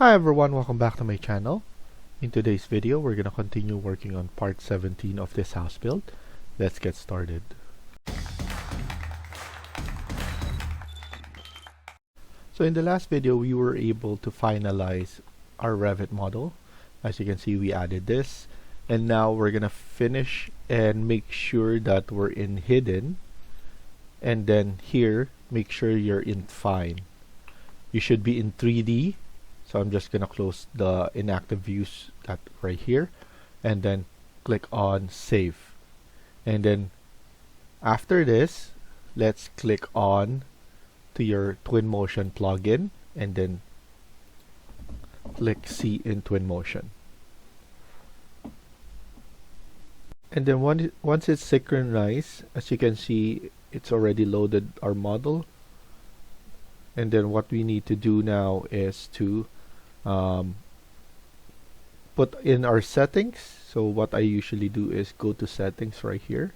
Hi everyone, welcome back to my channel. In today's video, we're going to continue working on part 17 of this house build. Let's get started. So in the last video, we were able to finalize our Revit model. As you can see, we added this. And now we're going to finish and make sure that we're in hidden. And then here, make sure you're in fine. You should be in 3D. So I'm just gonna close the inactive views that right here and then click on save. And then after this, let's click on to your Twinmotion plugin and then click see in Twinmotion. And then once it's synchronized, as you can see, it's already loaded our model. And then what we need to do now is to put in our settings. So what I usually do is go to settings right here,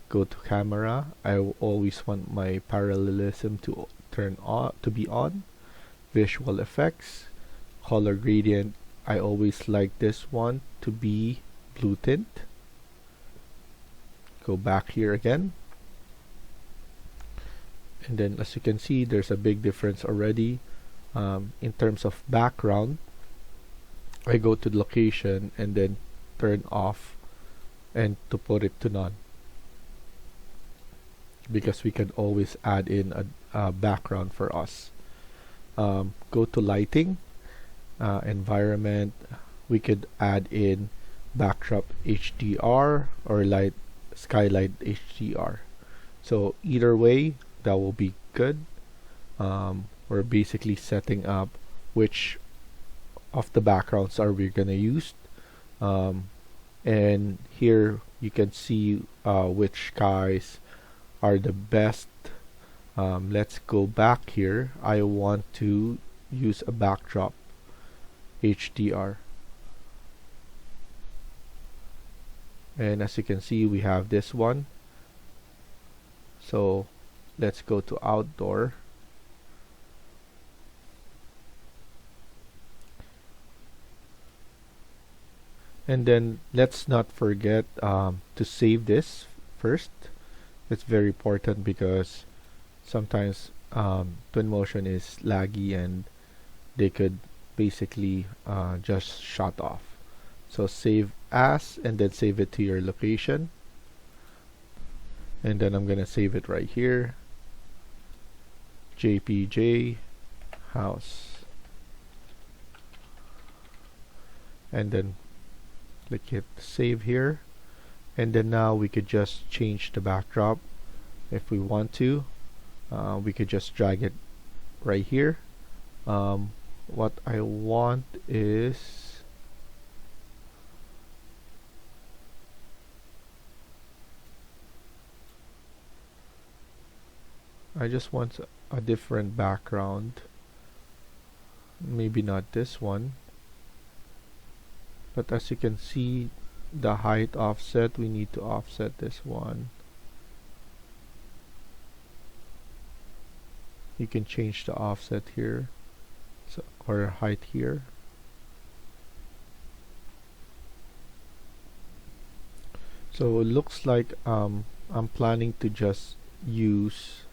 go to camera. I always want my parallelism to turn on, to be on. Visual effects, color gradient, I always like this one to be blue tint. Go back here again, and then as you can see, there's a big difference already. In terms of background, I go to location and then turn off and to put it to none, because we can always add in a background for us. Go to lighting, environment, we could add in backdrop HDR or light skylight HDR. So either way, that will be good. We're basically setting up which of the backgrounds are we gonna use, and here you can see which guys are the best. Let's go back here. I want to use a backdrop HDR, and as you can see, we have this one. So let's go to outdoor. And then let's not forget to save this first. It's very important because sometimes Twinmotion is laggy and they could basically just shut off. So save as and then save it to your location. And then I'm gonna save it right here. JPJ House. And then click hit save here, and then now we could just change the backdrop if we want to. We could just drag it right here. What I want is I just want a different background, maybe not this one. But as you can see, the height offset, we need to offset this one. You can change the offset here, so, or height here. So it looks like I'm planning to just use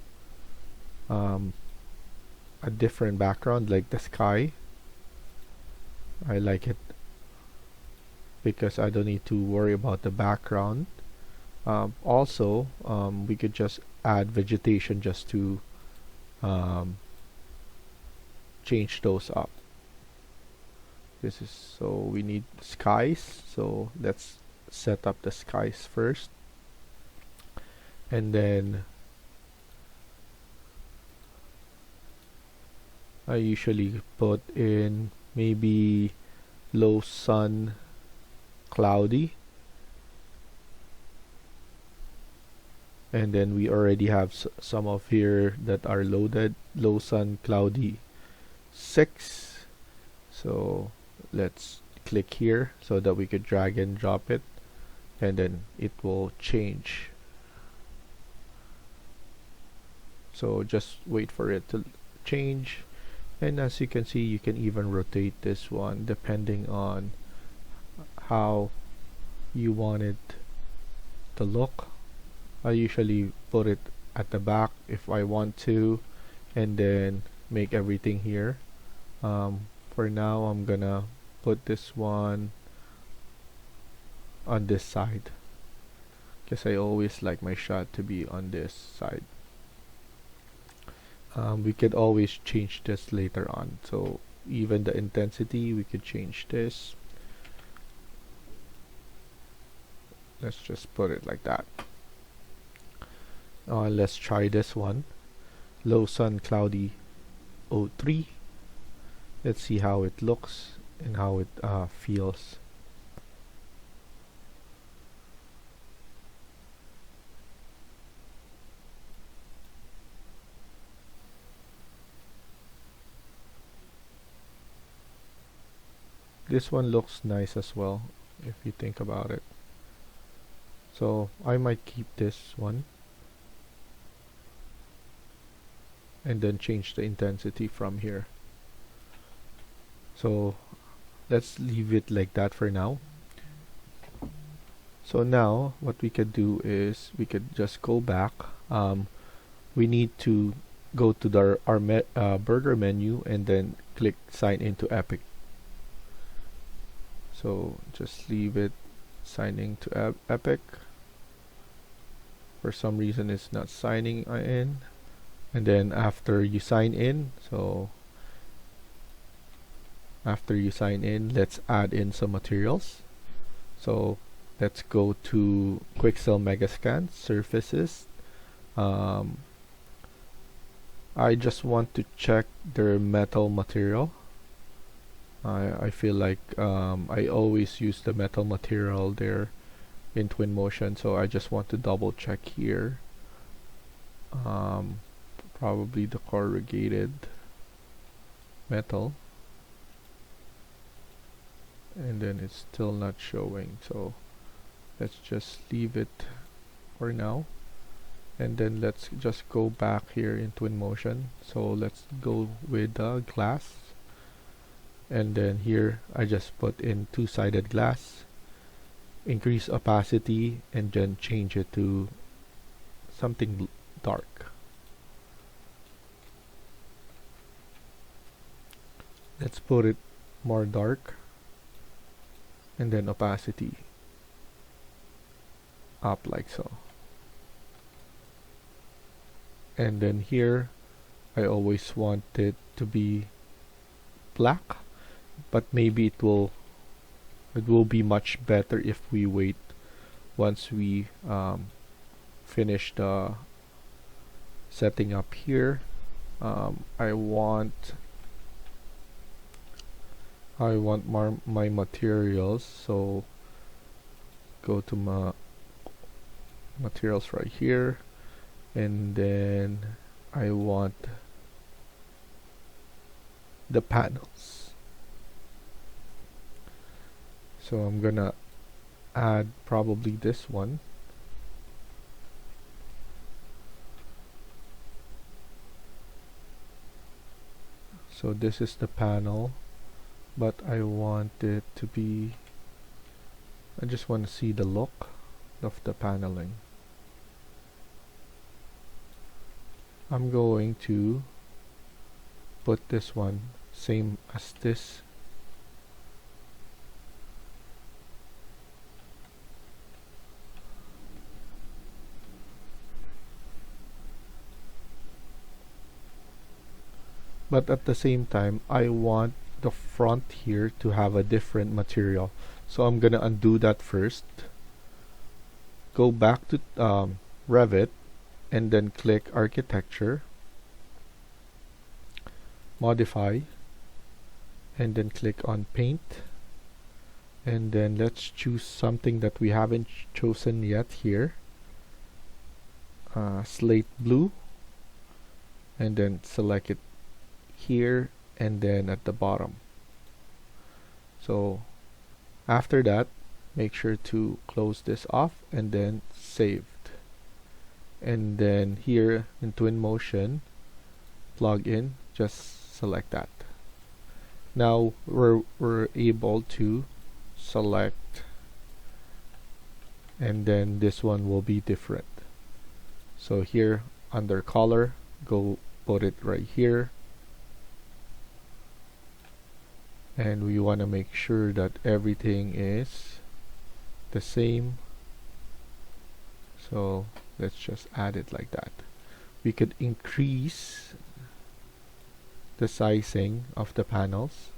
a different background, like the sky. I like it because I don't need to worry about the background. Also, we could just add vegetation just to change those up. This is, so we need skies, so let's set up the skies first, and then I usually put in maybe low sun, cloudy, and then we already have some of here that are loaded. Low sun, cloudy 6. So let's click here so that we could drag and drop it, and then it will change. So just wait for it to change, And as you can see, you can even rotate this one depending on how you want it to look. I usually put it at the back if I want to, and then make everything here. For now, I'm gonna put this one on this side because I always like my shot to be on this side. We could always change this later on, so even the intensity we could change this. Let's just put it like that. Let's try this one. Low sun, cloudy, 03. Let's see how it looks and how it feels. This one looks nice as well, if you think about it. So I might keep this one and then change the intensity from here. So let's leave it like that for now. So now what we could do is we could just go back. We need to go to our burger menu and then click sign into Epic. So just leave it sign into Epic. For some reason it's not signing in. And then after you sign in, so after you sign in, let's add in some materials. So let's go to Quixel Megascan Surfaces. I just want to check their metal material. I feel like I always use the metal material there in Twinmotion, so I just want to double check here. Probably the corrugated metal, and then it's still not showing, so let's just leave it for now. And then let's just go back here in Twinmotion. So let's go with the glass, and then here I just put in two-sided glass, increase opacity, and then change it to something dark. Let's put it more dark, and then opacity up like so. And then here I always want it to be black, but maybe it will be much better if we wait once we finish the setting up here. I want my materials, so go to my materials right here, and then I want the panels. So I'm gonna add probably this one. So this is the panel, but I want it to be, I just want to see the look of the paneling. I'm going to put this one same as this. But at the same time, I want the front here to have a different material. So I'm gonna undo that first. Go back to Revit, and then click Architecture, Modify, and then click on Paint. And then let's choose something that we haven't chosen yet here. Slate blue, and then select it here and then at the bottom. So after that, make sure to close this off and then saved. And then here in Twinmotion, plug in, just select that. Now we're able to select, and then this one will be different. So here under color, go put it right here, and we want to make sure that everything is the same. So let's just add it like that. We could increase the sizing of the panels,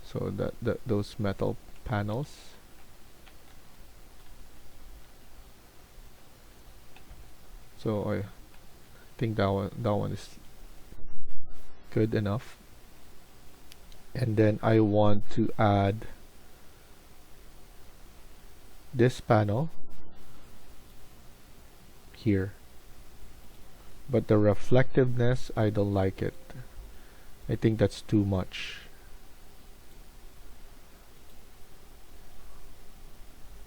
so that those metal panels. So I think that one is good enough. And then I want to add this panel here, but the reflectiveness, I don't like it. I think that's too much.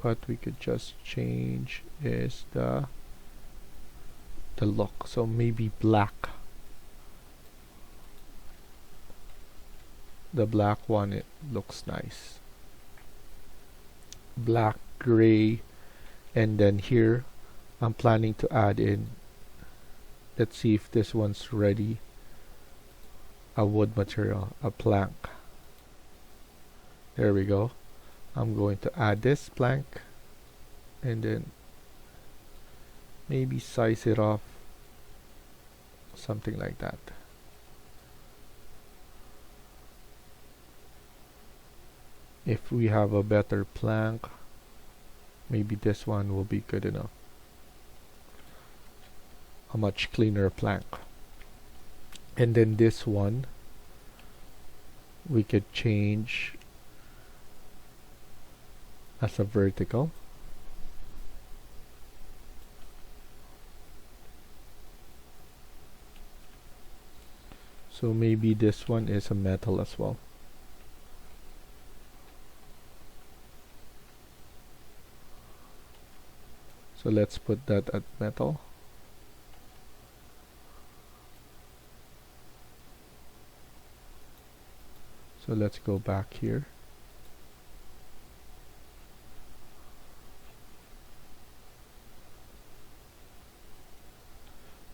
But we could just change is the look. So maybe black. The black one, it looks nice. Black, gray, and then here I'm planning to add in, let's see if this one's ready, a wood material, a plank. There we go. I'm going to add this plank and then maybe size it off, something like that. If we have a better plank, maybe this one will be good enough. A much cleaner plank. And then this one we could change as a vertical. So maybe this one is a metal as well. So let's put that at metal. So let's go back here.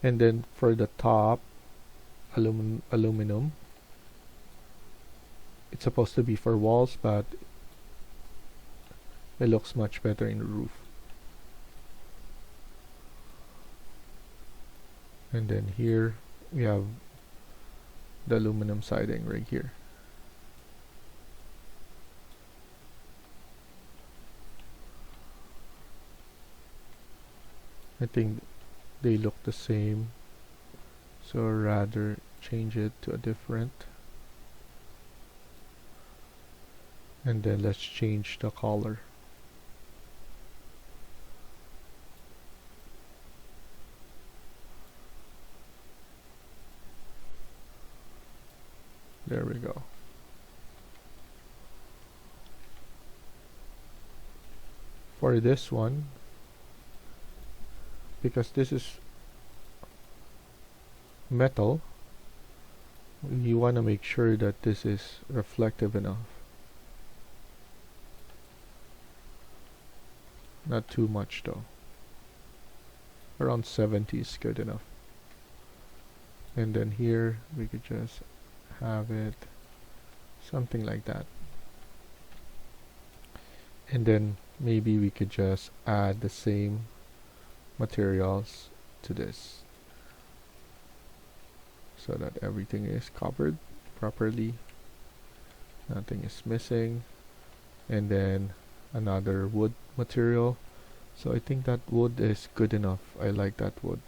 And then for the top, aluminum. It's supposed to be for walls, but it looks much better in the roof. And then here we have the aluminum siding right here. I think they look the same, so rather change it to a different. And then let's change the color. There we go. For this one, because this is metal, you want to make sure that this is reflective enough. Not too much though. Around 70 is good enough. And then here we could just have it something like that. And then maybe we could just add the same materials to this, so that everything is covered properly, nothing is missing. And then another wood material. So I think that wood is good enough. I like that wood.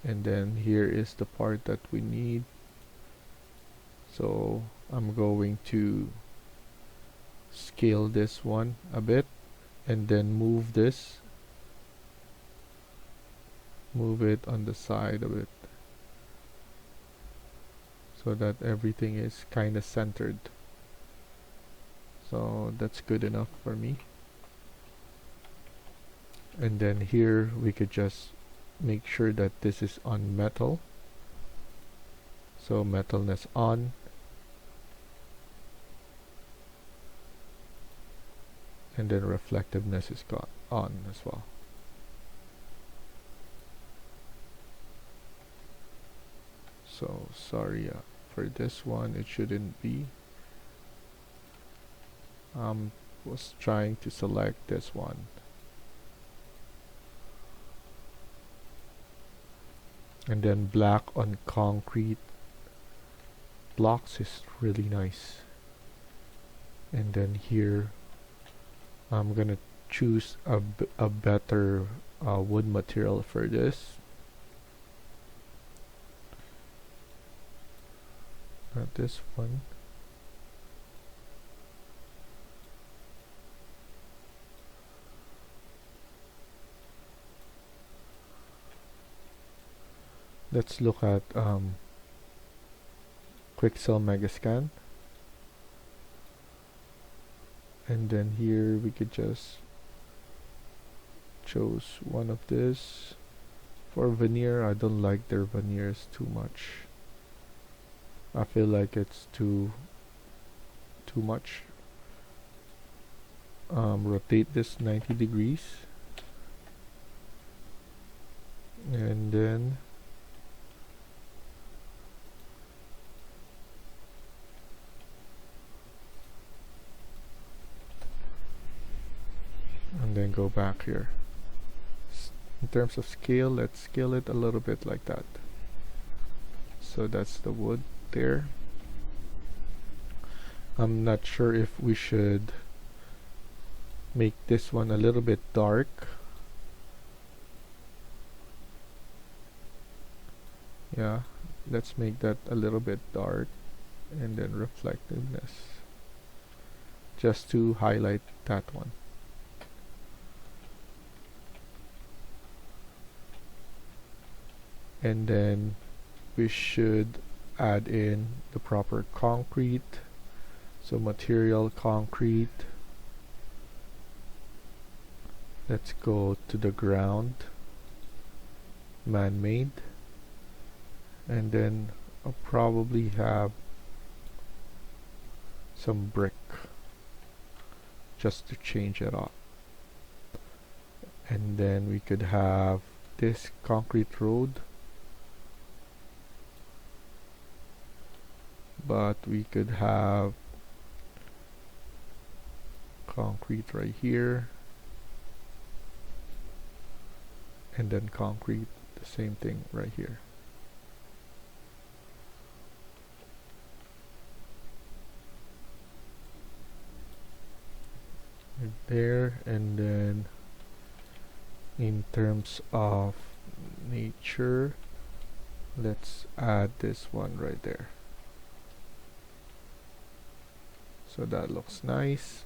And then here is the part that we need. So I'm going to scale this one a bit and then move this, move it on the side a bit, so that everything is kind of centered. So that's good enough for me. And then here we could just make sure that this is on metal. So metalness on. And then reflectiveness is got on as well. So sorry for this one, it shouldn't be. Was trying to select this one. And then black on concrete blocks is really nice. And then here I'm gonna choose a better wood material for this. Not this one. Let's look at Quixel Megascan. And then here we could just choose one of this. For veneer, I don't like their veneers too much. I feel like it's too much. Rotate this 90 degrees. And then go back here. In terms of scale, let's scale it a little bit like that. So that's the wood there. I'm not sure if we should make this one a little bit dark. Yeah, let's make that a little bit dark, and then reflectiveness, just to highlight that one. And then we should add in the proper concrete. So material concrete. Let's go to the ground, man-made, and then I'll probably have some brick just to change it up. And then we could have this concrete road, but we could have concrete right here, and then concrete, the same thing right here. Right there, and then in terms of nature, let's add this one right there. So that looks nice.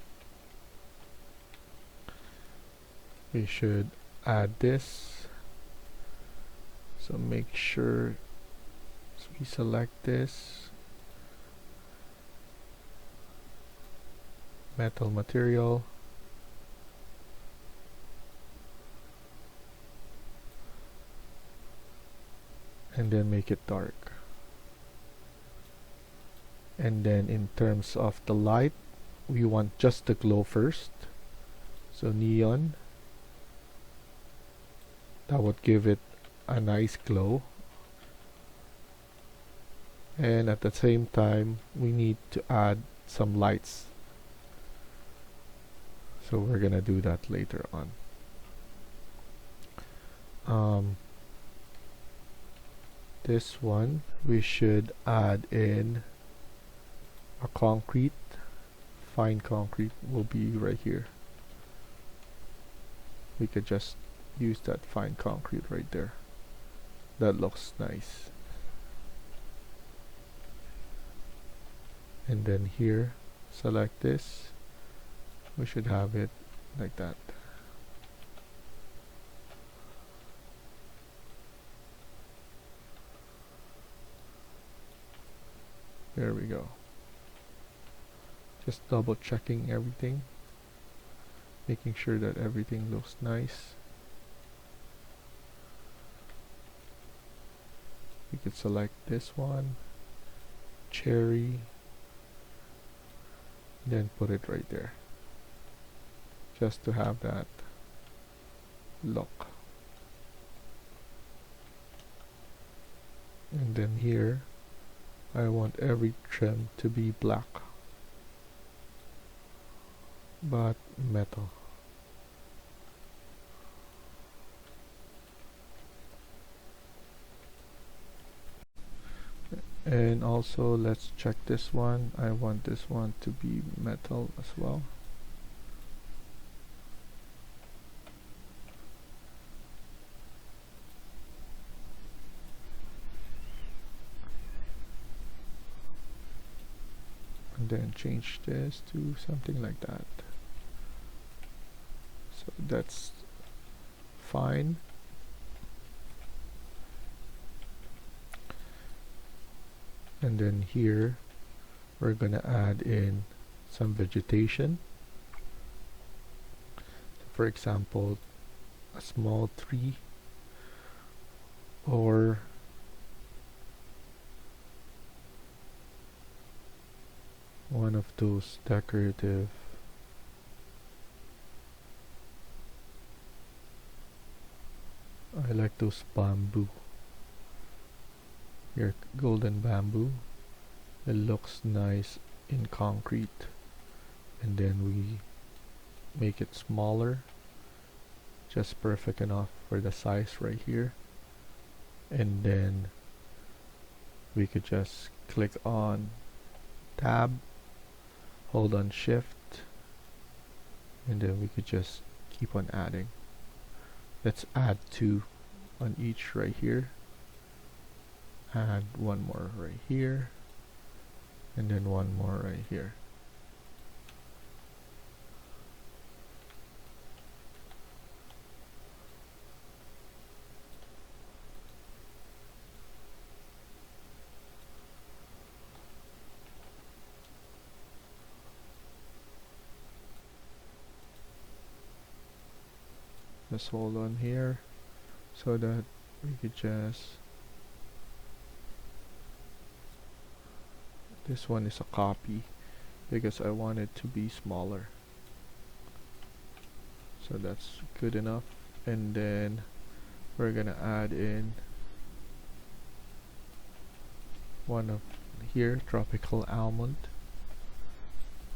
We should add this. So make sure we select this. Metal material. And then make it dark. And then in terms of the light, we want just the glow first. So neon. That would give it a nice glow. And at the same time, we need to add some lights. So we're gonna do that later on. This one, we should add in a concrete. Fine concrete will be right here. We could just use that fine concrete right there. That looks nice. And then here, select this. We should have it like that. There we go. Just double checking everything, making sure that everything looks nice. could select this one, cherry, then put it right there, just to have that look. And then here I want every trim to be black but metal. And also let's check this one. I want this one to be metal as well. And then change this to something like that. So that's fine. And then here we're gonna add in some vegetation. For example, a small tree or one of those decorative I like those bamboo. Here, golden bamboo. It looks nice in concrete. And then we make it smaller, just perfect enough for the size right here. And then we could just click on tab, hold on shift, and then we could just keep on adding. Let's add 2 on each right here. Add 1 more right here, and then 1 more right here. Just hold on here so that we could just, this one is a copy because I want it to be smaller, so that's good enough. And then we're gonna add in one of here, tropical almond.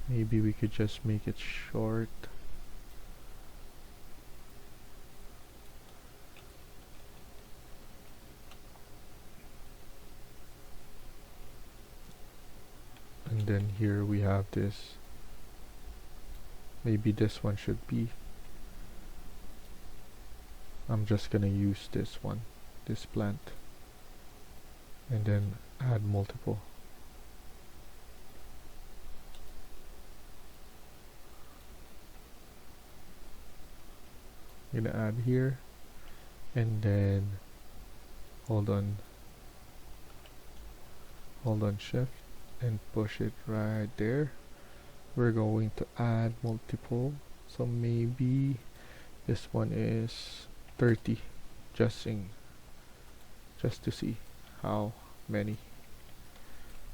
Maybe we could just make it short. And then here we have this. Maybe this one should be. I'm just gonna use this one, this plant, and then add multiple. I'm gonna add here, and then hold on shift and push it right there. We're going to add multiple, so maybe this one is 30, just to see how many.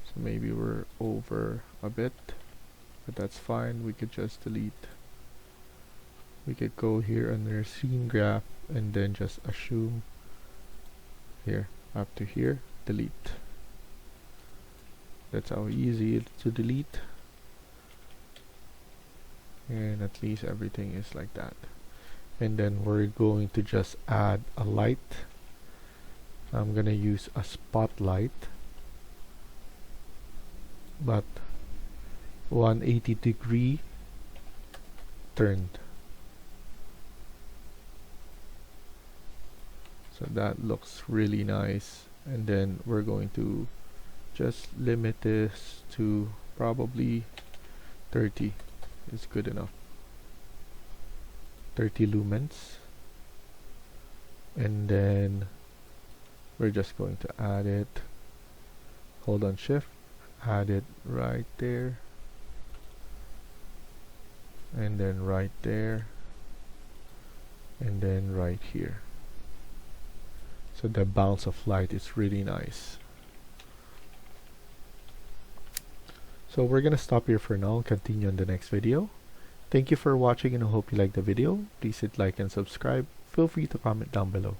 So maybe we're over a bit, but that's fine. We could just delete. We could go here under scene graph and then just assume here up to here, delete. That's how easy it is to delete, and at least everything is like that. And then we're going to just add a light. I'm gonna use a spotlight, but 180-degree turned, so that looks really nice. And then we're going to just limit this to probably 30 is good enough. 30 lumens. And then we're just going to add it. Hold on shift, add it right there, and then right there, and then right here. So the bounce of light is really nice. So we're gonna stop here for now and continue on the next video. Thank you for watching and I hope you liked the video. Please hit like and subscribe. Feel free to comment down below.